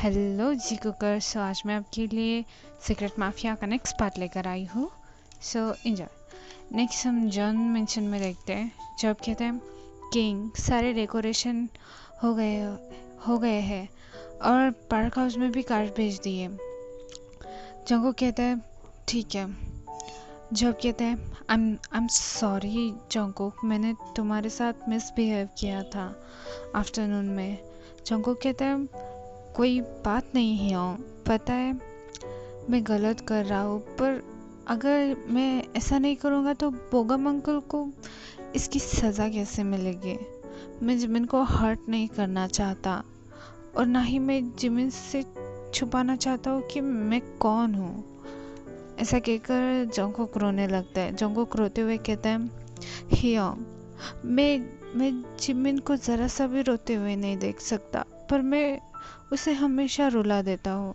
Hello जी cooker. सो आज मैं आपके लिए सीक्रेट माफिया का नेक्स्ट पार्ट लेकर आई हूँ। So enjoy. नेक्स्ट हम जॉन मेंशन में देखते हैं जब कहते हैं किंग सारे डेकोरेशन हो गए हैं और पार्क हाउस में भी कार्ड भेज दिए। जंगो कहता है ठीक है। जब कहते हैं आई एम सॉरी जंगकुक, मैंने तुम्हारे साथ मिसबिहेव किया था आफ्टरनून में। जंगकुक कहता है कोई बात नहीं है, पता है मैं गलत कर रहा हूँ, पर अगर मैं ऐसा नहीं करूँगा तो बोगम अंकल को इसकी सज़ा कैसे मिलेगी। मैं जिमिन को हर्ट नहीं करना चाहता और ना ही मैं जिमिन से छुपाना चाहता हूँ कि मैं कौन हूँ। ऐसा कहकर जंगकुक रोने लगता है। जंगकुक रोते हुए कहता है हियोंग, मैं जिमिन को ज़रा सा भी रोते हुए नहीं देख सकता, पर मैं उसे हमेशा रुला देता हूँ।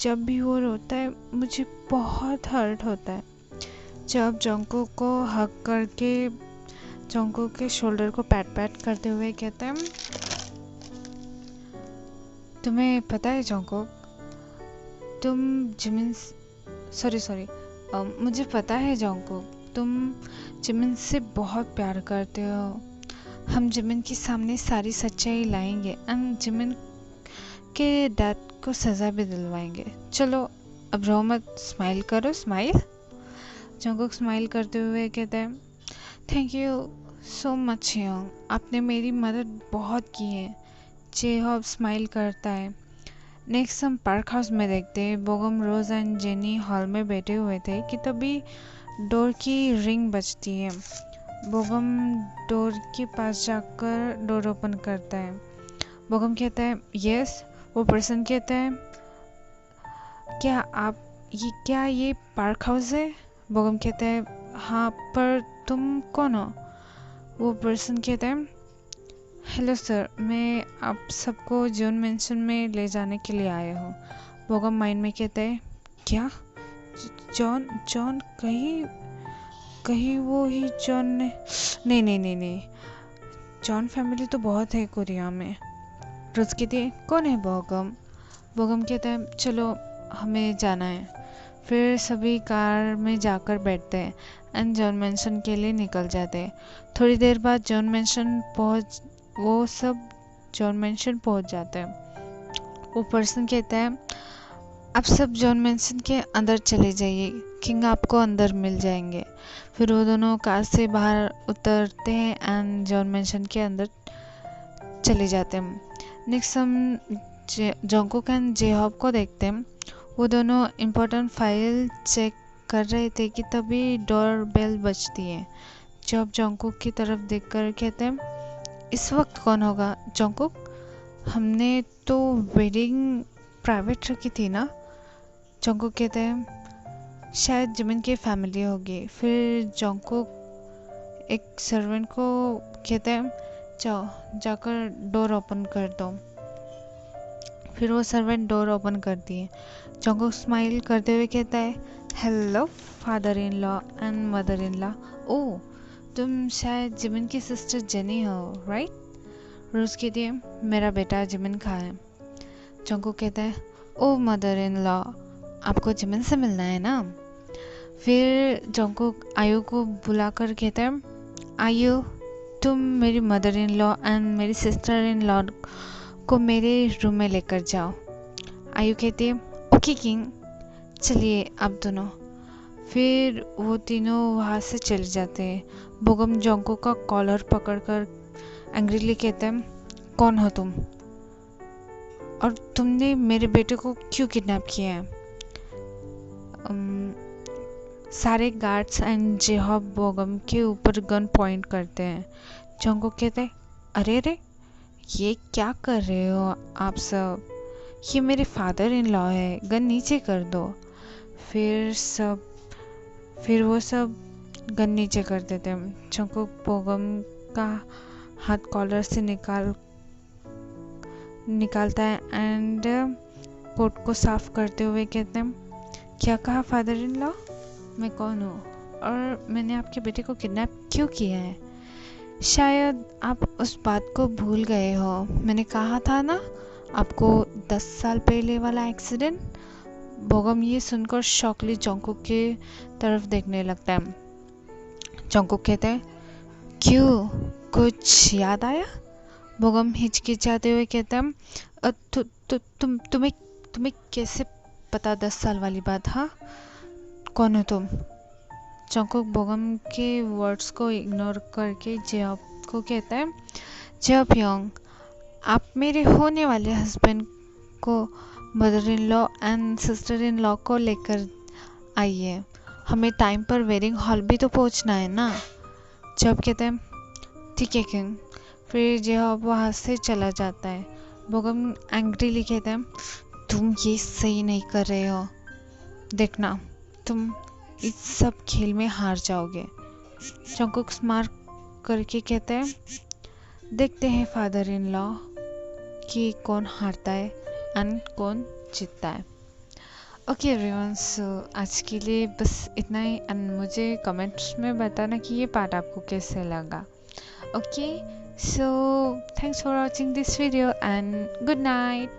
जब भी वो रोता है मुझे बहुत हर्ट होता है। जब जंगकुक को हग करके जंगकुक के शोल्डर को पैट पैट करते हुए कहता है तुम्हें पता है जंगकुक, तुम जिमिन सॉरी मुझे पता है जंगकुक, तुम जिमिन से बहुत प्यार करते हो। हम जिमिन के सामने सारी सच्चाई लाएंगे एंड जिमिन के डैड को सज़ा भी दिलवाएंगे। चलो अब रो मत, स्माइल करो, स्माइल। जंगकुक स्माइल करते हुए कहता है थैंक यू सो मच हियोंग, आपने मेरी मदद बहुत की है। जेहॉब स्माइल करता है। नेक्स्ट हम पार्क हाउस में देखते हैं बोगम, रोज एंड जेनी हॉल में बैठे हुए थे कि तभी डोर की रिंग बजती है। बोगम डोर के पास जाकर डोर ओपन करता है। बोगम कहता है यस। वो पर्सन कहता है क्या ये पार्क हाउस है। बोगम कहता है हाँ, पर तुम कौन हो। वो पर्सन कहता है हेलो सर, मैं आप सबको जॉन मेंशन में ले जाने के लिए आया हूँ। बोगम माइंड में कहता है क्या जॉन जॉन कहीं वो ही जॉन ने नहीं, जॉन फैमिली तो बहुत है कोरिया में। रोज कहती है कौन है बोगम। बोगम कहता है चलो हमें जाना है। फिर सभी कार में जाकर बैठते हैं एंड जॉन मेंशन के लिए निकल जाते हैं। थोड़ी देर बाद वो सब जॉन मेंशन पहुंच जाते हैं। वो पर्सन कहता है आप सब जॉन मेंशन के अंदर चले जाइए, किंग आपको अंदर मिल जाएंगे। फिर वो दोनों कार से बाहर उतरते हैं एंड जॉन मेंशन के अंदर चले जाते हैं। नेक्स्ट हम जंगकुक एंड जेहॉब को देखते हैं। वो दोनों इम्पोर्टेंट फाइल चेक कर रहे थे कि तभी डोर बेल बजती है। जब जंगकुक की तरफ देखकर कहते हैं इस वक्त कौन होगा। जंगकुक, हमने तो वेडिंग प्राइवेट रखी थी ना। जंगकुक कहते हैं शायद जिमिन की फैमिली होगी। फिर जंगकुक एक सर्वेंट को कहते हैं जाओ जाकर डोर ओपन कर दो। फिर वो सर्वेंट डोर ओपन करती है। जंगकुक स्माइल करते हुए कहता है hello father in law and mother in law. Oh, तुम शायद जिमिन की सिस्टर जेनी हो, राइट। रोज कहती है मेरा बेटा जिमिन खा है। जंगकुक कहता है ओह मदर इन लॉ, आपको जिमिन से मिलना है ना। फिर जंगकुक आयु को बुलाकर कहता है आयु, तुम मेरी मदर इन लॉ एंड मेरी सिस्टर इन लॉ को मेरे रूम में लेकर जाओ। आयु कहती है ओके किंग, चलिए आप दोनों। फिर वो तीनों वहाँ से चले जाते हैं। बोगम जंगकुक का कॉलर पकड़कर एंग्रीली कहता है कौन हो तुम और तुमने मेरे बेटे को क्यों किडनैप किया है। सारे गार्ड्स एंड जेहॉब बोगम के ऊपर गन पॉइंट करते हैं। जंगकुक कहते हैं अरे ये क्या कर रहे हो आप सब, ये मेरे फादर इन लॉ है, गन नीचे कर दो। फिर वो सब गन नीचे कर देते हैं। जंगकुक बोगम का हाथ कॉलर से निकालता है एंड कोट को साफ करते हुए कहते हैं क्या कहा फादर इन लॉ, मैं कौन हूँ और मैंने आपके बेटे को किडनैप क्यों किया है। शायद आप उस बात को भूल गए हो, मैंने कहा था ना आपको 10 साल पहले वाला एक्सीडेंट? बोगम ये सुनकर शॉकली जंगकुक के तरफ देखने लगता है। जंगकुक कहते हैं, क्यों, कुछ याद आया? बोगम हिचकिचाते हुए कहता है, तुम्हें कैसे पता 10 साल वाली बात? हाँ, कौन हो तुम? जंगकुक बोगम के वर्ड्स को इग्नोर करके जेहॉप को कहता है, जेहॉप योंग, आप मेरे होने वाले हस्बैंड को, mother in law and sister in law को लेकर आइए। हमें टाइम पर वेडिंग हॉल भी तो पहुंचना है ना। जब कहते हैं, ठीक है किंग। फिर जेहॉप वहाँ से चला जाता है। बोगम एंग्रीली कहते हैं, तुम ये सही नहीं कर रहे हो। देखना, तुम इस सब खेल में हार जाओगे। जंगकुक स्मार्ट करके कहते हैं, देखते हैं फादर इन लॉ कि कौन हारता है एंड कौन जीतता है। ओके एवरीवन, सो आज के लिए बस इतना ही एंड मुझे कमेंट्स में बताना कि ये पार्ट आपको कैसे लगा। Okay, so thanks for watching this video and good night.